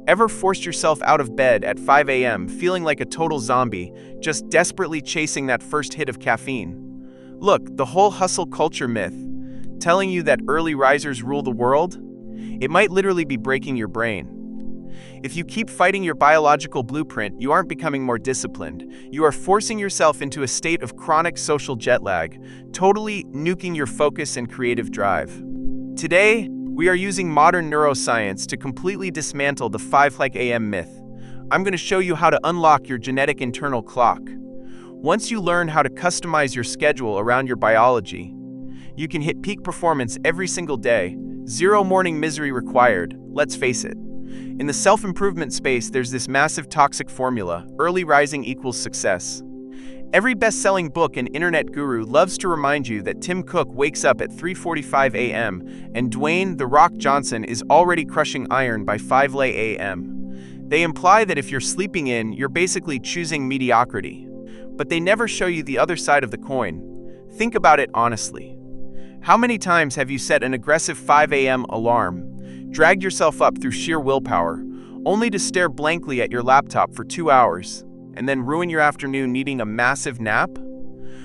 Ever forced yourself out of bed at 5 a.m. feeling like a total zombie, just desperately chasing that first hit of caffeine? Look, the whole hustle culture myth, telling you that early risers rule the world, it might literally be breaking your brain. If you keep fighting your biological blueprint, you aren't becoming more disciplined. You are forcing yourself into a state of chronic social jet lag, totally nuking your focus and creative drive. Today, we are using modern neuroscience to completely dismantle the 5 a.m. myth. I'm going to show you how to unlock your genetic internal clock. Once you learn how to customize your schedule around your biology, you can hit peak performance every single day. Zero morning misery required, let's face it. In the self-improvement space, there's this massive toxic formula: early rising equals success. Every best-selling book and internet guru loves to remind you that Tim Cook wakes up at 3:45 a.m. and Dwayne "The Rock" Johnson is already crushing iron by 5 a.m. They imply that if you're sleeping in, you're basically choosing mediocrity. But they never show you the other side of the coin. Think about it honestly. How many times have you set an aggressive 5 a.m. alarm, dragged yourself up through sheer willpower, only to stare blankly at your laptop for 2 hours, and then ruin your afternoon needing a massive nap?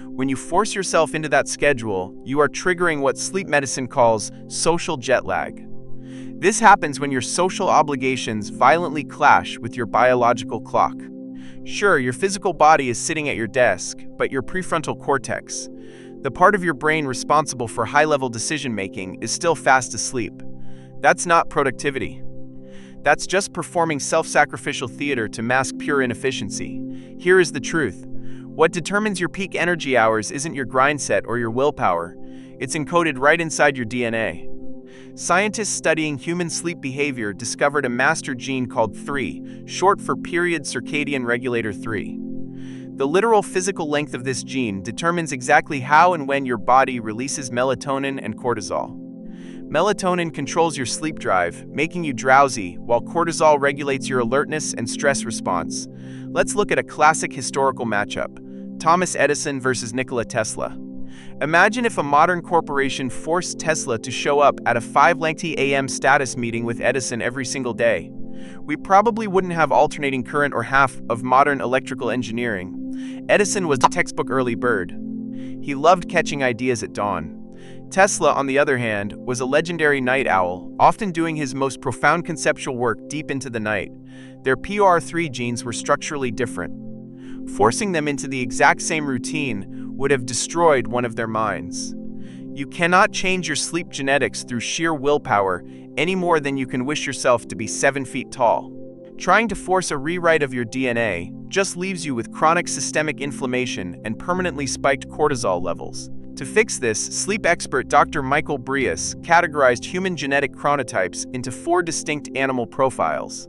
When you force yourself into that schedule, you are triggering what sleep medicine calls social jet lag. This happens when your social obligations violently clash with your biological clock. Sure, your physical body is sitting at your desk, but your prefrontal cortex, the part of your brain responsible for high-level decision-making, is still fast asleep. That's not productivity. That's just performing self-sacrificial theater to mask pure inefficiency. Here is the truth. What determines your peak energy hours isn't your grind set or your willpower. It's encoded right inside your DNA. Scientists studying human sleep behavior discovered a master gene called 3, short for period circadian regulator 3. The literal physical length of this gene determines exactly how and when your body releases melatonin and cortisol. Melatonin controls your sleep drive, making you drowsy, while cortisol regulates your alertness and stress response. Let's look at a classic historical matchup: Thomas Edison versus Nikola Tesla. Imagine if a modern corporation forced Tesla to show up at a 5 a.m. status meeting with Edison every single day. We probably wouldn't have alternating current or half of modern electrical engineering. Edison was a textbook early bird. He loved catching ideas at dawn. Tesla, on the other hand, was a legendary night owl, often doing his most profound conceptual work deep into the night. Their PR3 genes were structurally different. Forcing them into the exact same routine would have destroyed one of their minds. You cannot change your sleep genetics through sheer willpower any more than you can wish yourself to be 7 feet tall. Trying to force a rewrite of your DNA just leaves you with chronic systemic inflammation and permanently spiked cortisol levels. To fix this, sleep expert Dr. Michael Breus categorized human genetic chronotypes into 4 distinct animal profiles.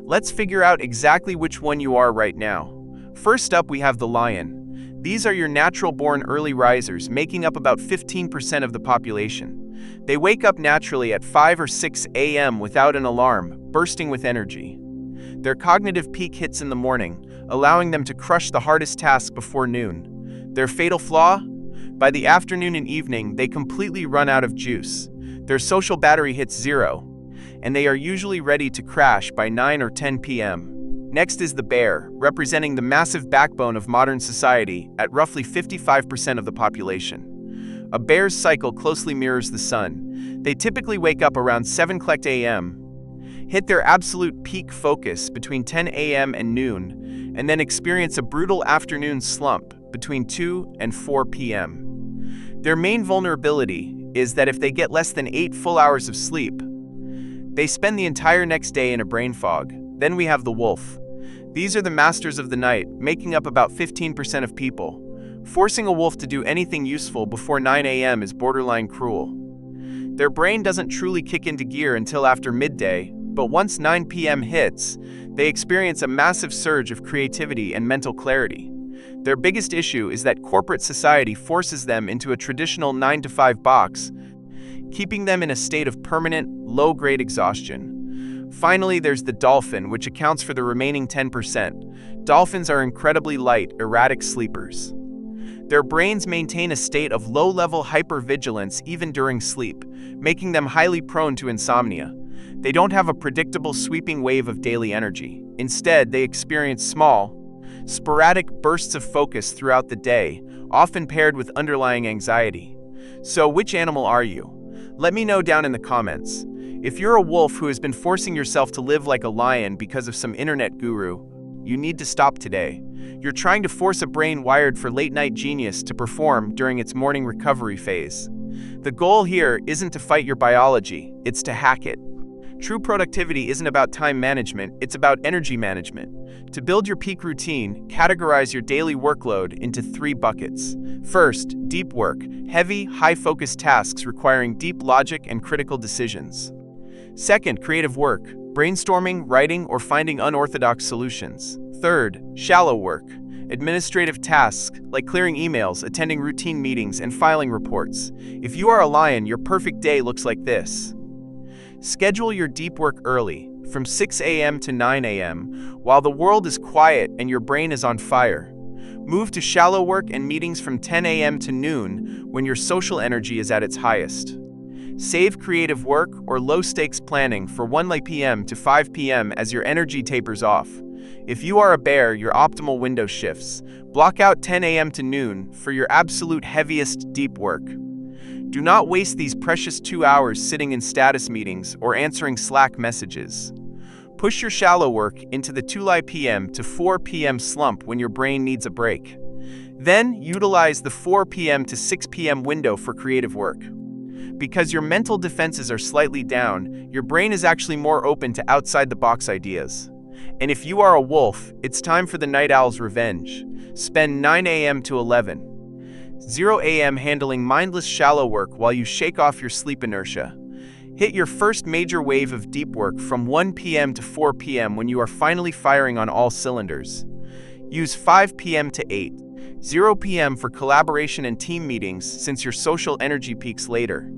Let's figure out exactly which one you are right now. First up, we have the lion. These are your natural-born early risers, making up about 15% of the population. They wake up naturally at 5 or 6 a.m. without an alarm, bursting with energy. Their cognitive peak hits in the morning, allowing them to crush the hardest tasks before noon. Their fatal flaw? By the afternoon and evening, they completely run out of juice. Their social battery hits 0, and they are usually ready to crash by 9 or 10 p.m. Next is the bear, representing the massive backbone of modern society at roughly 55% of the population. A bear's cycle closely mirrors the sun. They typically wake up around 7 a.m., hit their absolute peak focus between 10 a.m. and noon, and then experience a brutal afternoon slump between 2 and 4 p.m. Their main vulnerability is that if they get less than 8 full hours of sleep, they spend the entire next day in a brain fog. Then we have the wolf. These are the masters of the night, making up about 15% of people. Forcing a wolf to do anything useful before 9 a.m. is borderline cruel. Their brain doesn't truly kick into gear until after midday, but once 9 p.m. hits, they experience a massive surge of creativity and mental clarity. Their biggest issue is that corporate society forces them into a traditional 9-to-5 box, keeping them in a state of permanent, low-grade exhaustion. Finally, there's the dolphin, which accounts for the remaining 10%. Dolphins are incredibly light, erratic sleepers. Their brains maintain a state of low-level hypervigilance even during sleep, making them highly prone to insomnia. They don't have a predictable sweeping wave of daily energy. Instead, they experience small, sporadic bursts of focus throughout the day, often paired with underlying anxiety. So, which animal are you? Let me know down in the comments. If you're a wolf who has been forcing yourself to live like a lion because of some internet guru, you need to stop today. You're trying to force a brain wired for late-night genius to perform during its morning recovery phase. The goal here isn't to fight your biology, it's to hack it. True productivity isn't about time management, it's about energy management. To build your peak routine, categorize your daily workload into 3 buckets. First, deep work, heavy, high-focus tasks requiring deep logic and critical decisions. Second, creative work, brainstorming, writing, or finding unorthodox solutions. Third, shallow work, administrative tasks like clearing emails, attending routine meetings, and filing reports. If you are a lion, your perfect day looks like this. Schedule your deep work early, from 6 a.m. to 9 a.m., while the world is quiet and your brain is on fire. Move to shallow work and meetings from 10 a.m. to noon when your social energy is at its highest. Save creative work or low-stakes planning for 1 p.m. to 5 p.m. as your energy tapers off. If you are a bear, your optimal window shifts. Block out 10 a.m. to noon for your absolute heaviest deep work. Do not waste these precious 2 hours sitting in status meetings or answering Slack messages. Push your shallow work into the 2 p.m. to 4 p.m. slump when your brain needs a break. Then, utilize the 4 p.m. to 6 p.m. window for creative work. Because your mental defenses are slightly down, your brain is actually more open to outside-the-box ideas. And if you are a wolf, it's time for the night owl's revenge. Spend 9 a.m. to 0 a.m. handling mindless shallow work while you shake off your sleep inertia. Hit your first major wave of deep work from 1 p.m. to 4 p.m. when you are finally firing on all cylinders. Use 5 p.m. to 0 p.m. for collaboration and team meetings since your social energy peaks later.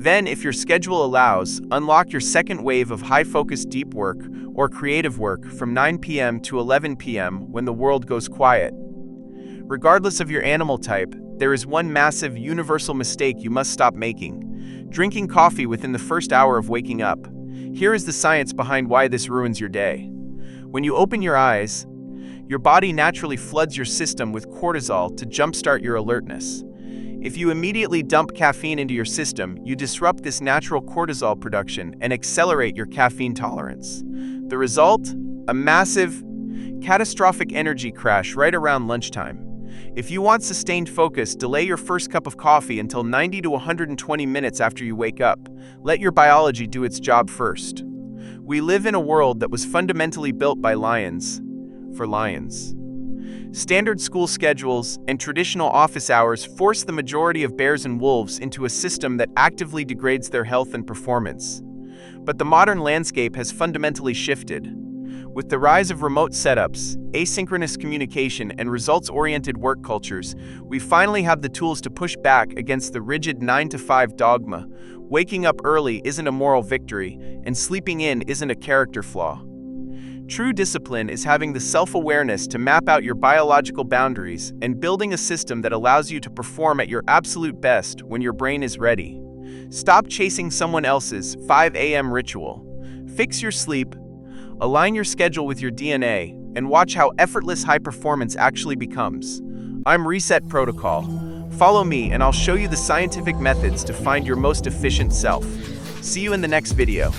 Then, if your schedule allows, unlock your second wave of high-focus deep work or creative work from 9 p.m. to 11 p.m. when the world goes quiet. Regardless of your animal type, there is one massive, universal mistake you must stop making: drinking coffee within the first hour of waking up. Here is the science behind why this ruins your day. When you open your eyes, your body naturally floods your system with cortisol to jumpstart your alertness. If you immediately dump caffeine into your system, you disrupt this natural cortisol production and accelerate your caffeine tolerance. The result? A massive, catastrophic energy crash right around lunchtime. If you want sustained focus, delay your first cup of coffee until 90 to 120 minutes after you wake up. Let your biology do its job first. We live in a world that was fundamentally built by lions, for lions. Standard school schedules and traditional office hours force the majority of bears and wolves into a system that actively degrades their health and performance. But the modern landscape has fundamentally shifted. With the rise of remote setups, asynchronous communication, and results-oriented work cultures, we finally have the tools to push back against the rigid 9-to-5 dogma. Waking up early isn't a moral victory, and sleeping in isn't a character flaw. True discipline is having the self-awareness to map out your biological boundaries and building a system that allows you to perform at your absolute best when your brain is ready. Stop chasing someone else's 5 a.m. ritual. Fix your sleep, align your schedule with your DNA, and watch how effortless high performance actually becomes. I'm Reset Protocol. Follow me and I'll show you the scientific methods to find your most efficient self. See you in the next video.